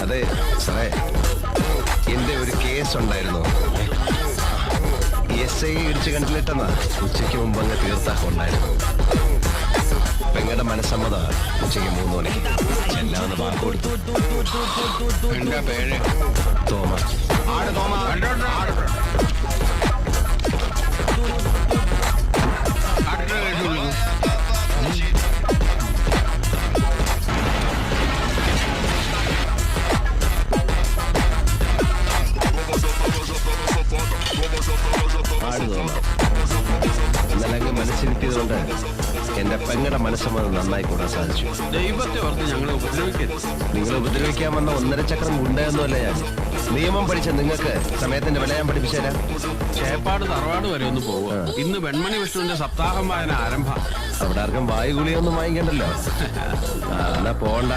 അതെ സാറേ, എന്റെ ഒരു കേസ് ഉണ്ടായിരുന്നു. SI ഇടിച്ച് കണ്ടിലിട്ടെന്നാ ഉച്ചയ്ക്ക് മുമ്പ് അങ്ങ് തീർത്താക്കുണ്ടായിരുന്നു. പെങ്ങളുടെ മനസ്സമ്മത ഉച്ചയ്ക്ക് 3 മണിക്ക് എല്ലാന്ന് വാക്ക് കൊടുത്തു. എന്റെ പേര് തോമസ്. ഇന്നലെ അങ്ങ് മനസ്സിരുത്തിയതുകൊണ്ട് എന്റെ പെങ്ങളുടെ മനസ്സമ്മതം നന്നായി കൂടാൻ സാധിച്ചു. ദൈവത്തെ ഓർത്ത് ഞങ്ങളെ ഉപദ്രവിക്കരുത്. നിങ്ങൾ ഉപദ്രവിക്കാൻ വന്ന 1.5 ചക്രം ഗുണ്ടയൊന്നുമല്ല ഞാൻ. നിയമം പഠിച്ച നിങ്ങൾക്ക് സമയത്തിന്റെ വില ഞാൻ പഠിപ്പിച്ചുതരാം. ചേപ്പാട് തറവാട് വരെ ഒന്ന് പോവുക. ഇന്ന് വെൺമണി വിഷ്ണുവിന്റെ സപ്താഹം വായന ആരംഭം. അവിടെ ആർക്കും വായുഗുളിയൊന്നും വാങ്ങിക്കണ്ടല്ലോ. എന്നാ പോണ്ട.